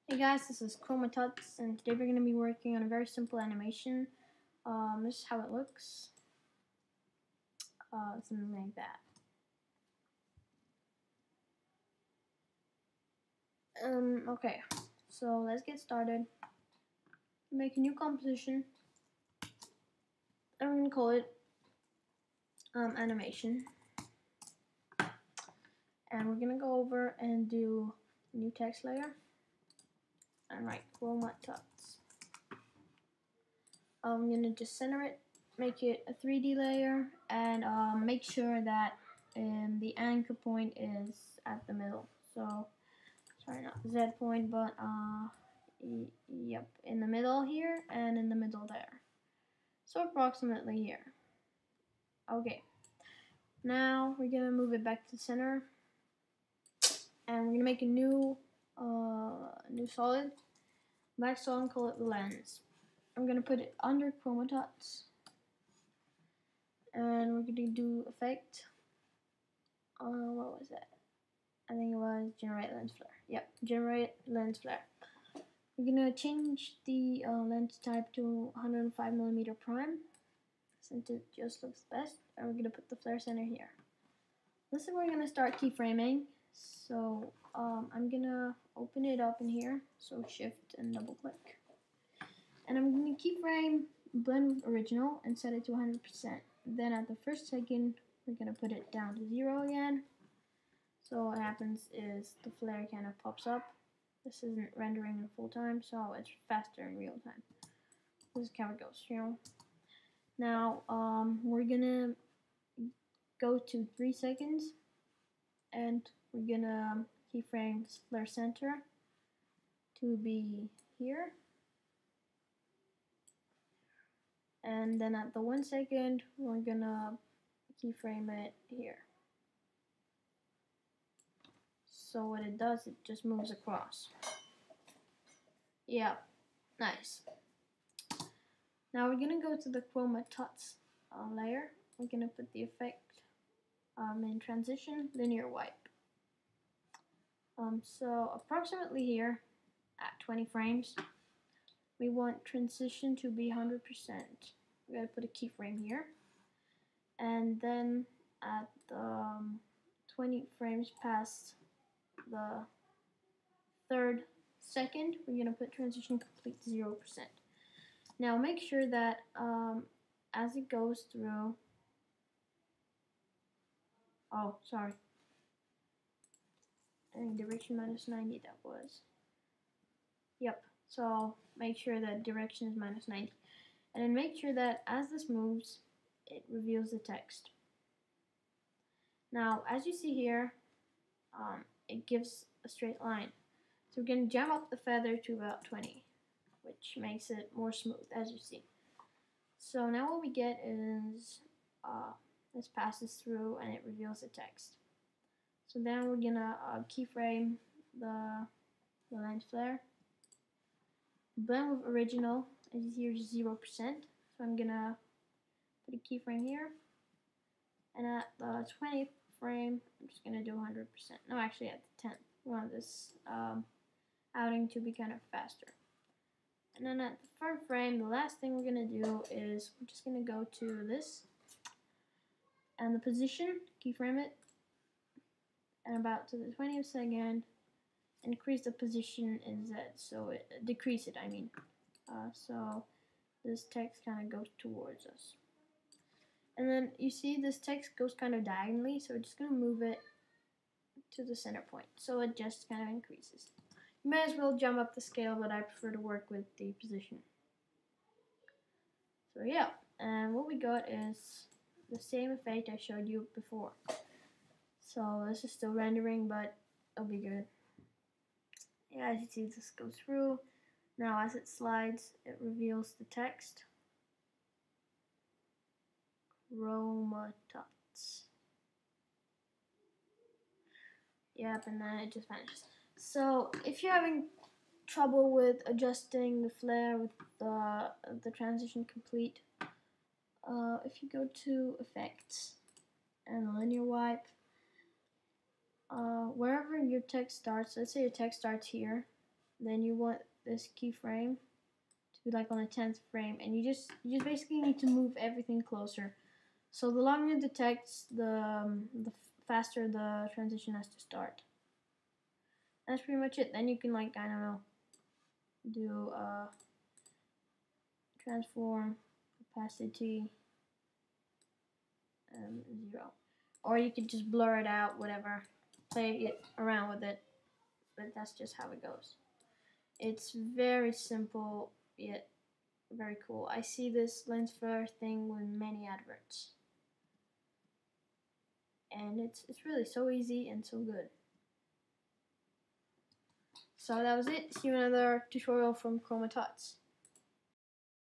Hey guys, this is Chromatuts, and today we're going to be working on a very simple animation. This is how it looks. Something like that. Okay, so let's get started. Make a new composition. I'm going to call it animation. And we're going to go over and do new text layer. And write Chromatuts. I'm going to just center it, make it a 3D layer, and make sure that the anchor point is at the middle. So, sorry, not the Z point, but yep, in the middle here and in the middle there. So approximately here. Okay. Now we're gonna move it back to the center, and we're gonna make a new solid, black solid, and call it lens. I'm gonna put it under Chromatuts, and we're gonna do effect. What was that? I think it was generate lens flare. Yep, generate lens flare. We're gonna change the lens type to 105mm prime, since it just looks best, and we're gonna put the flare center here. This is where we're gonna start keyframing. So I'm gonna open it up in here. So shift and double click, and I'm gonna keyframe blend with original and set it to 100%. Then at the first second, we're gonna put it down to 0 again. So what happens is the flare kind of pops up. This isn't rendering in full time, so it's faster in real time. This is how it goes, you know. Now we're gonna go to 3 seconds, and we're gonna keyframe flare center to be here. And then at the 1 second, we're gonna keyframe it here. So what it does, it just moves across. Yeah, nice. Now we're gonna go to the Chromatuts layer. We're gonna put the effect in transition, linear wipe. So approximately here at 20 frames, we want transition to be 100%. We're gonna put a keyframe here, and then at 20 frames past the 3rd second, we're gonna put transition complete to 0%. Now make sure that as it goes through, oh sorry, I think direction minus 90 that was. Yep, so make sure that direction is minus 90. And then make sure that as this moves, it reveals the text. Now, as you see here, it gives a straight line. So we're going to jam up the feather to about 20, which makes it more smooth, as you see. So now what we get is this passes through and it reveals the text. So then we're going to keyframe the lens flare. Blend with original, as you see, is 0%. So I'm going to put a keyframe here. And at the 20th frame, I'm just going to do 100%. No, actually at the 10th. We want this outing to be kind of faster. And then at the 3rd frame, the last thing we're going to do is we're just going to go to this and the position, keyframe it, and about to the 20th second, increase the position in Z, so decrease it, I mean. So this text kind of goes towards us. And then you see this text goes kind of diagonally, so we're just going to move it to the center point, so it just kind of increases. You may as well jump up the scale, but I prefer to work with the position. So yeah, and what we got is the same effect I showed you before. So this is still rendering, but it'll be good. Yeah, as you see, this goes through. Now as it slides, it reveals the text. Chromatuts. Yep, and then it just vanishes. So if you're having trouble with adjusting the flare with the transition complete, if you go to effects and linear wipe, wherever your text starts, let's say your text starts here, Then you want this keyframe to be like on the 10th frame, and you just basically need to move everything closer. So the longer it detects, the faster the transition has to start. That's pretty much it. Then you can, like, I don't know, do transform opacity 0, or you could just blur it out, whatever, play it around with it. But that's just how it goes. It's very simple yet very cool. I see this lens flare thing with many adverts, and it's really so easy and so good. So that was it. See you in another tutorial from Chroma Tots.